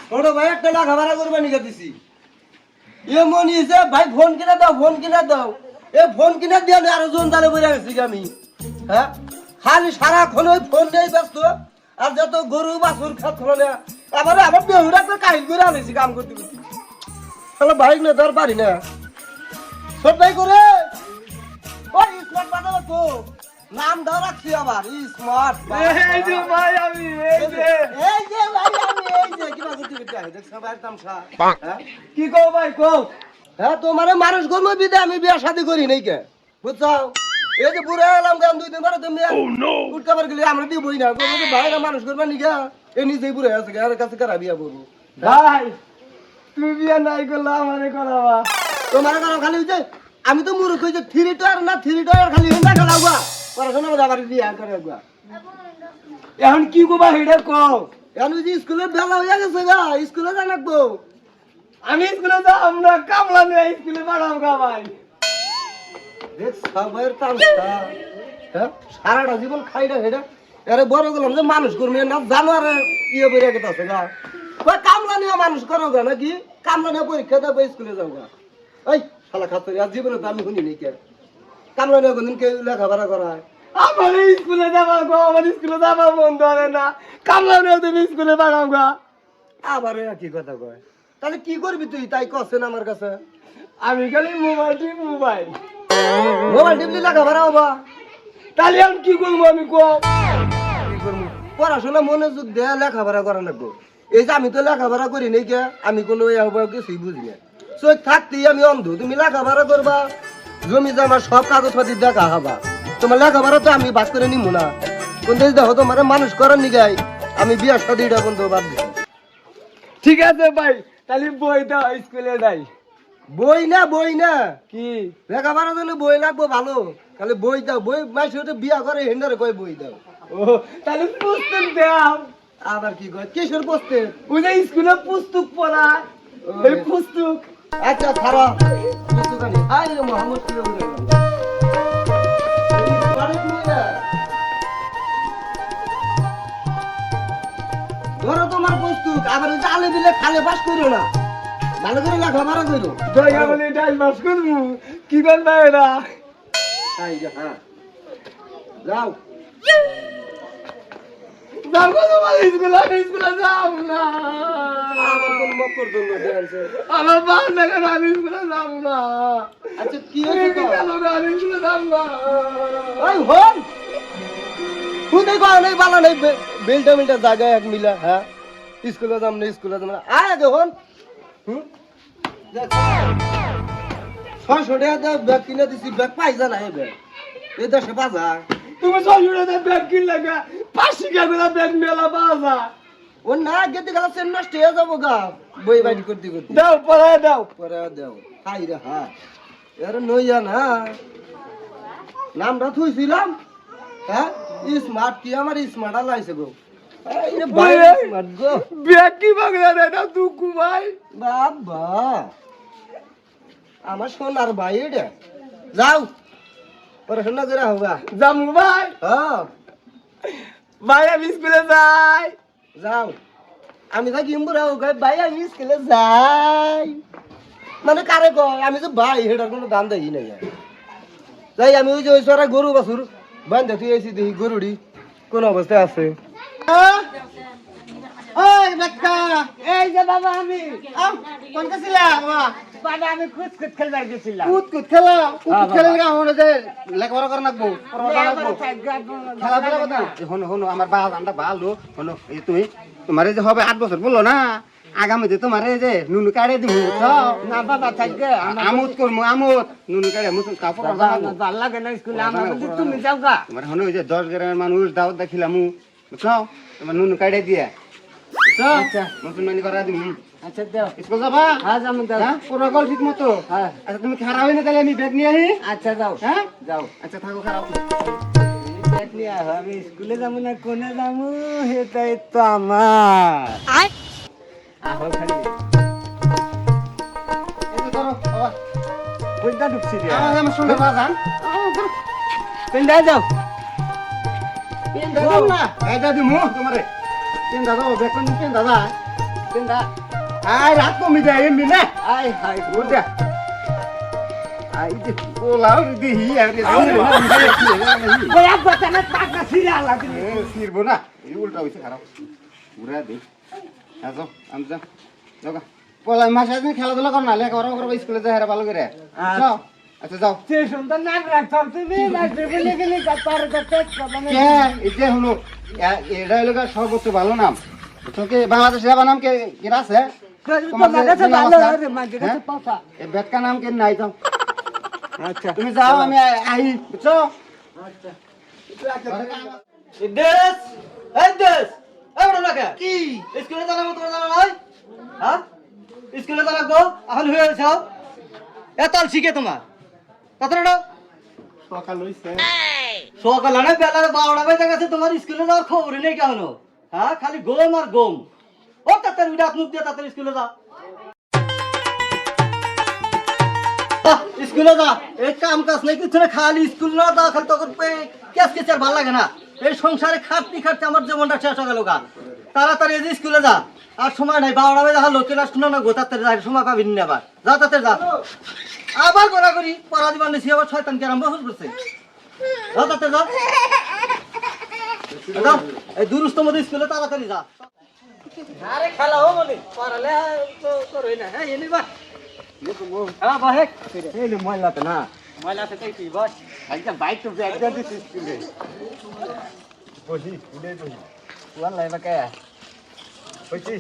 ছোট ভাই একটা টাকা ভাড়া করবে নিকে দিছি এমন ইসে ভাই ফোন কিনে দাও এ ফোন কিনে দিয়ে আমি আরো জন তালে বইরা গেছি আমি হ্যাঁ খালি সারাক্ষণ ওই ফোন নিয়েই ব্যস্ত আর যত গরু বাছুর খাত না এবারে আমার বেহুরা করে কাহিল করে আনেছি কাম করতে করতে তাহলে বাইক না ধর পারি না ছোট ভাই করে ওই স্মার্ট বাজারে তো নাম দাও রাখছি আবার স্মার্ট এই যে ভাই আমি এই যে কিবা করতে করতে আই দেখ সবাই তামসা হ্যাঁ কি কও ভাই কও হ্যাঁ তোমারে মানুষ গর্ম বিদে আমি বিয়া শাদি করি নাই কে বুঝছো এই যে বুড়া এলাম গান 2 দিন পরে তুমি উঠকাবার গেলে আমরা দিবই না তোমাকে ভাইরা মানুষ করবা নিগা এ নিজেই বুড়া আছে আর কাছে করা বিয়া করবো ভাই তুমি বিয়া নাই করলা আমারে করাবা তোমার কারণ খালি হইছে আমি তো মূর্খ হইছে 3 টায়ার না 3 টায়ার খালি হিন্দা খেলাগুয়া পড়াশোনা করে আবার বিয়া করে গুয়া এখন কি কবা হেডা কও এখন যে স্কুলে বেলা হইয়া গেছে গা স্কুলে যা লাগবো আমি স্কুলে যাব না কামলা নিয়ে স্কুলে পাঠাবো গা ভাই দেখ সবার তামসা হ্যাঁ সারাটা জীবন খাইরা হেডা আরে বড় গেলাম যে মানুষ করবি না জানোয়ারে ইয়ে বেরিয়ে গেছে আছে গা কই কামলা নিয়ে মানুষ করো গা নাকি কামলা নিয়ে পরীক্ষা দেবো স্কুলে যাও গা এই শালা খাতরি আর জীবনে তো আমি শুনি নি কে কামলা নিয়ে কোনদিন কেউ লেখাপড়া করায় আমার স্কুলে যাবা গো আমার স্কুলে যাবা মন ধরে না কামলা নিয়ে তুমি স্কুলে পাঠাবো গা আবার কি কথা কয় তাহলে কি করবি তুই তাই কছেন আমার কাছে আমি খালি মোবাইল মোবাইল টিপলি লেখাপড়া হবা তাহলে এখন কি করবো আমি কও কি করবো পড়াশোনা মনোযোগ দেয়া লেখাপড়া করা লাগবো এই যে আমি তো লেখাপড়া করি নাই কে আমি কোনো কিছুই বুঝি না চোখ থাকতেই আমি অন্ধ তুমি লেখাপড়া করবা জমি জমা সব কাগজপাতি দেখা হবা তোমার লেখাপড়া তো আমি বাস করে নিমু না কোন দেশ দেখো তোমার মানুষ করার নিগাই আমি বিয়ার সাদিটা বন্ধ বাদ দিছি ঠিক আছে ভাই তাহলে বই দাও স্কুলে যাই বই না কি লেখাপড়ার জন্য বই লাগবো ভালো তাহলে বই দাও বই মাসে বিয়া করে হেন্ডারে কয় বই দাও ও তাহলে পুস্তক দাও আবার কি কয় কিশোর পোস্টে ওই যে স্কুলে পুস্তক পড়া এই পুস্তক আচ্ছা খারাপ পুস্তকানি আই রে মোহাম্মদ কি বলে ধরো তোমার পুস্তক আবার ওই যে আলে দিলে খালে পাস করো না ভালো করে লেখাপড়া করো দয়া বলে ডাইল মাস করবো কি করবে এরা হ্যাঁ যাও যাও গো তোমার স্কুলে আমি স্কুলে যাব না আমার কোন মকর দল দেনছে আমার বাল লাগে আমি স্কুলে যাব না আচ্ছা কি হইছে আমি স্কুলে যাব না ওই হন খুদে কো নাই বালা নাই বেলটা জায়গা এক মিলা হ্যাঁ স্কুলে যাম না আয় আগে হন দেখ 600 টাকা ব্যাগ কিনে দিছি ব্যাগ পাইছা না এই ব্যাগ এই 10 বাজার তুমি সজুড়ে ব্যাগ কিন লাগা 500 টাকা করে ব্যাগ মেলা বাজা ও না গেতে গেল সেন নষ্ট হয়ে যাবো গা বই বাইট করতে দাও পরে দাও খাই রে হ্যাঁ এর নইয়া না নামটা থুইছিলাম হ্যাঁ স্মার্ট কি আমার স্মার্ট আলাইছে গো এই রে ভাই স্মার্ট গো ব্যাগ কি বাগলা রে না দুকু ভাই বাবা আমার সোনার ভাই এটা যাও পড়াশোনা করে হোগা জামু ভাই হ্যাঁ ভাই আমি স্কুলে যাই যাও আমি থাকি ইম্বুরা হোগা ভাই আমি স্কুলে যাই মানে কারে কয় আমি তো ভাই হেটার কোনো দাম দেখি নাই যাই আমি ওই যে ওই সরা গরু বাছুর বান্ধে তুই এসি দেখি গরুড়ি কোন অবস্থায় আছে ওই বেটা এই যে বাবা আমি কোন কাছিলা বাবা আমি কুত খেলবার গেছিলাম কুত খেলে গা হনো যে লেখাপড়া করে নাকবো খেলাধুলা কথা হনো আমার বাল আমরা ভালো হনো এই তুমি তোমার যে হবে 8 বছর বললো না আগামীতে তোমার যে নুনু কাড়ে দিব না বাবা থাকবে আমোদ করবো আমোদ নুনু কাড়ে মুখ কাপড় ভাল লাগে না স্কুলে আমার তুমি যাও গা তোমার হনো যে 10 গ্রামের মানুষ দাওয়াত দেখিলাম বুঝছো তোমার নুনু কাড়ে দিয়ে আচ্ছা মুসলমানি করা দিম আচ্ছা দাও স্কুল যাবা হ্যাঁ যাম দাও হ্যাঁ পুরো গল ঠিক মতো হ্যাঁ আচ্ছা তুমি খারাপ হই না তাহলে আমি ব্যাগ নিয়ে আহি আচ্ছা যাও হ্যাঁ যাও আচ্ছা থাকো খারাপ ব্যাগ নিয়ে আহ আমি স্কুলে যাবো না কোনে যাবো এটাই তো আমার আহো খালি এই তো ধরো বাবা কইটা ঢুকছি রে আমার সঙ্গে বাজান পেন্ডা যাও পেন্ডা যাও না এই দাদি মু তোমারে পেন্ডা দাও বেকন পেন্ডা দা তিনটা আই রাত কমি যায় এমনি না আই হাই গোদা আই যে পোলাও দিহি আর ওই আব্বা তানে টাকা ছিড়ে আল্লাহ দিলে সিরবো না এই উল্টা হইছে খারাপ পুরা দে আসো আমি যা যাও পোলাই মাসে দিন খেলাধুলা কর না লেখাপড়া করবো স্কুলে যাই হেরা ভালো করে যাও আচ্ছা যাও সে সুন্দর নাম রাখছ তুমি রাখবে বলে গেলে তার কাছে মানে কে এই যে হলো এটা হলো সর্বোচ্চ ভালো নাম তোকে বাংলাদেশের আবার নাম কে কে আছে তোমার কাছে ভালো আরে মাঝে কাছে পাতা এই বেটকা নাম কে নাই যাও আচ্ছা তুমি যাও আমি আই বুঝছো আচ্ছা দেশ এই দেশ এই বড় লাগে কি স্কুলে জানা মতো জানা নাই হ্যাঁ স্কুলে জানা গো এখন হয়ে যাও এতাল শিখে তোমার তাড়াতাড়ি সকাল হইছে সকালে না বেলা 12টা বাজে গেছে তোমার স্কুলে যাওয়ার খবরই নেই কেন হ্যাঁ খালি গম আর গম ও তাড়াতাড়ি উঠে মুখ দিয়ে তাড়াতাড়ি স্কুলে যা স্কুলে যা এই কাম কাজ নেই কিছু না খালি স্কুল না যা খালি তখন কেস কেস আর ভালো লাগে না এই সংসারে খাটতে খাটতে আমার জীবনটা শেষ হয়ে গেল গা তাড়াতাড়ি এই যে স্কুলে যা আর সময় নাই 12টা বাজে হলো ক্লাস শুনে না গো তাড়াতাড়ি যা সময় পাবি না আবার যা তাড়াতাড়ি যা আবার করা করি পড়া দিবার নিছি আবার শয়তান কেরাম বসে করছে যা তাড়াতাড়ি যা যা এই দুরুস্ত মধ্যে স্কুলে তাড়াতাড়ি যা আরে খেলা ও মনে পড়ালে তো করই না হ্যাঁ এলি বা হ্যাঁ বাহে এই ময়লা তো না ময়লা তো কি বস আজকে বাইক তো একদম দিছিস স্কুলে বহি উড়ে বহি ওয়ান লাইবা কে হইছি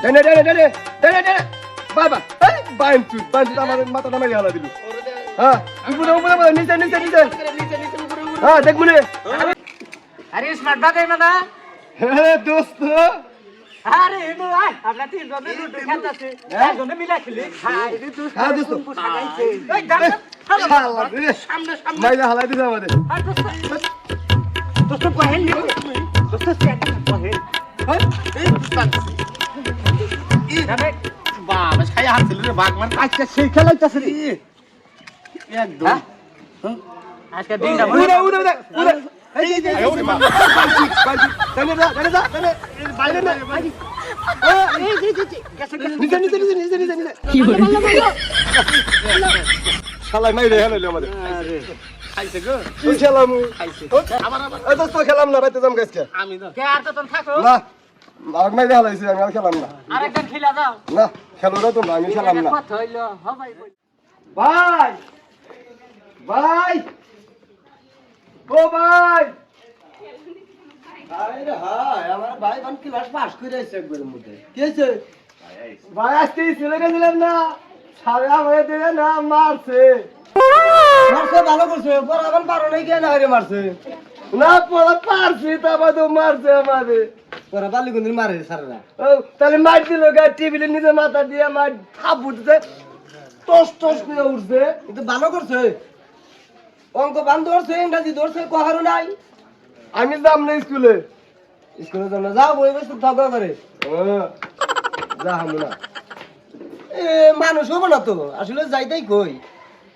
দেনে বাবা এই বাইন আমার মাথাটা মেরে হালা দিল হ্যাঁ উপরে নিচে হ্যাঁ দেখ মনে আরে স্মার্ট বাগাই মানা হে দোস্ত আরে এনো আয় আমরা তিন জনে লুডু খেলতাছি একজনে মিলা খেলি হ্যাঁ এই তো হ্যাঁ দোস্ত সাগাইছে এই দাঁড়া শালা রে সামনে মাইরা হালাই দিছে আমাদের আর দোস্ত কহেন নি দোস্ত সেট কহেন যাবে বাবা ছায়া হাসছিল রে বাগমান আজকে সেই খেলাইতাছে রে একদম আজকে দিনটা উড়ে এই যে বাইরে না নিচে কি শালা মাইরে হালাইলো আমাদের খাইছে গো তুই খেলাম খাইছে এই দোস্ত খেলাম না বাইতে যাম গাছকে আমি তো কে আর তো তোন থাকো না আর মাইরে হালাইছি আমি আর খেলাম না আরেকজন খেলা দাও না খেলো না তোমরা আমি খেলাম না কথা হইলো হবাই ভাই ভাই ও ভাই আরে হাই আমার ভাই বান ক্লাস পাস করে আইছে একবারের মধ্যে কি হইছে ভাই আজকে চলে গেছিলাম না সারা হয়ে দেবে না মারছে মারছে ভালো করছে পড়াবেন পারো নাই কেন আরে মারছে না পড়া পারছি তারপর তো মারছে আমাদের পরে বালি গুন্দির মারে সারা ও তাহলে মার দিল গা টেবিলের নিচে মাথা দিয়ে মার থাপ উঠছে টস টস করে উঠছে কিন্তু ভালো করছে অঙ্ক বান ধরছে ইংরাজি ধরছে কহারও নাই আমি যাম না স্কুলে স্কুলের জন্য যাও বই বসে থাকা করে যা হামু না এ মানুষ হবো না তো আসলে যাইতেই কই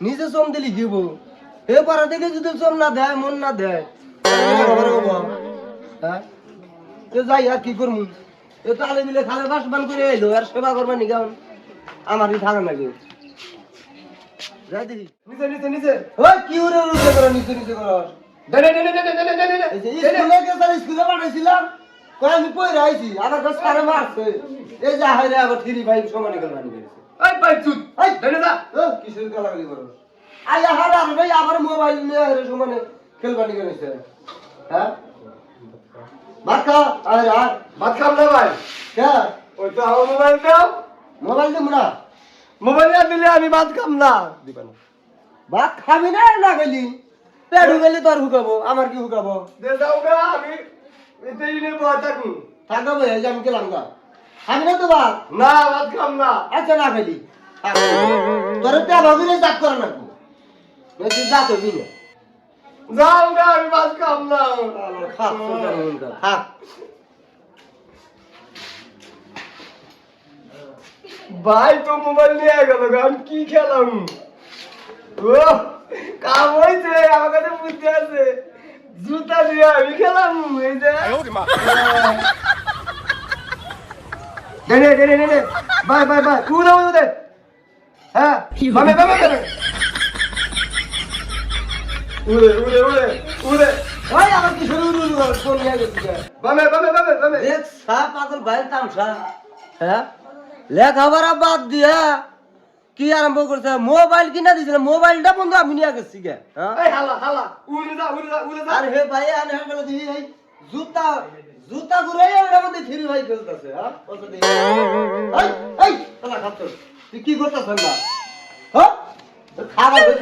নিজে চম দিলি গিব এ পাড়া থেকে যদি চম না দেয় মন না দেয় হ্যাঁ তো যাই আর কি করবো এ তো আলে মিলে খালে বাস বান করে এলো আর সেবা করবা নি কেমন আমারই থাকে না কেউ যাই দেখি নিচে নিচে নিচে ওই কি উড়ে উড়ে করো নিচে নিচে করো দেনে দেনে দেনে দেনে দেনে এই যে স্কুলে গেছে স্কুলে পাঠাইছিলাম কই আমি কই রাইছি আমার কাছে কারে মারছে এই যে হাইরে আবার 3 5 সমানে গেলানি করেছে এই ভাই চুপ এই দেনে যা ও কিসের গালাগালি করো আই হারা আর ভাই আবার মোবাইল নিয়ে হাইরে সমানে খেলবানি করেছে হ্যাঁ ভাত খা আয় আর ভাত খাম না ভাই কে ওই তো আমার মোবাইল দাও মোবাইল দিমু না মোবাইল না দিলে আমি ভাত খাম না দিবা না ভাত খাবি না না গেলি পেট গেলি তোর হুকাবো আমার কি হুকাবো দে দাও গা আমি এতে ইনে বসে থাকুন থাকবো এই যে আমি গেলাম গা খাবি না তো ভাত না ভাত খাম না আচ্ছা না খেলি তোর তে ভাবিলে জাত করে না তুই জাত হবি না যাও গা আমি ভাত খাম না খাক খাক ভাই তো মোবাইল নিয়ে গেল গা আমি কি খেলাম ও কাম হয়েছে আমার কাছে বুদ্ধি আছে জুতা দিয়ে আমি খেলাম এই যে দে বাই উদে হ্যাঁ বামে উদে ভাই আমার কি শুরু ফোন নিয়ে গেছি বামে দেখ সা পাগল ভাই তামসা হ্যাঁ লেখাপড়া বাদ দিয়া কি আরম্ভ করছে মোবাইল কিনা দিছিল মোবাইলটা বন্ধু আমি নিয়ে গেছি গে হ্যাঁ এই হালা উড়ে যা আর হে ভাই আনে গেল দিই এই জুতা ঘুরাই ওটা মধ্যে ফ্রি ভাই খেলতেছে হ্যাঁ ওটা দিই এই শালা খাচ্ছ তুই কি করতেছ না হ্যাঁ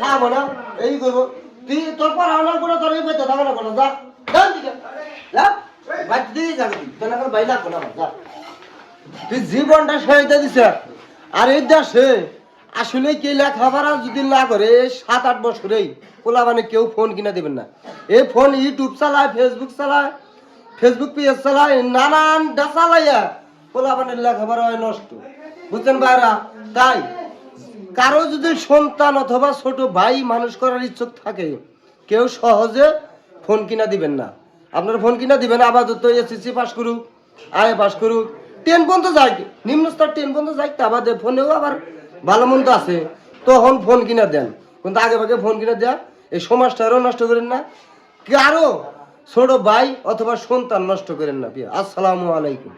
খাবো না এই করবো তুই তোর পর আনার করে তোর এই বইতে থাকো না কোনো যা যান দিকে যা ভাই দিয়ে যাবি তোর না ভাই লাগবো না যা তুই জীবনটা সহায়তা দিছে আর এই দেশে আসলে কি লেখাপড়া যদি না করে 7-8 বছরেই পোলা মানে কেউ ফোন কিনা দেবেন না এই ফোন ইউটিউব চালায় ফেসবুক পেজ চালায় নানান চালাইয়া পোলা মানে লেখাপড়া হয় নষ্ট বুঝছেন ভাইরা তাই কারো যদি সন্তান অথবা ছোট ভাই মানুষ করার ইচ্ছুক থাকে কেউ সহজে ফোন কিনা দিবেন না আপনার ফোন কিনা দিবেন আপাতত এসএসসি পাস করুক আইএ পাস করুক 10 পর্যন্ত যাই নিম্ন স্তর 10 পর্যন্ত যাই তা বাদে ফোনেও আবার ভালো মন্দ আছে তখন ফোন কিনা দেন কিন্তু আগে ভাগে ফোন কিনা দেয়া এই সমাজটারও নষ্ট করেন না কারো ছোট ভাই অথবা সন্তান নষ্ট করেন না আসসালামু আলাইকুম।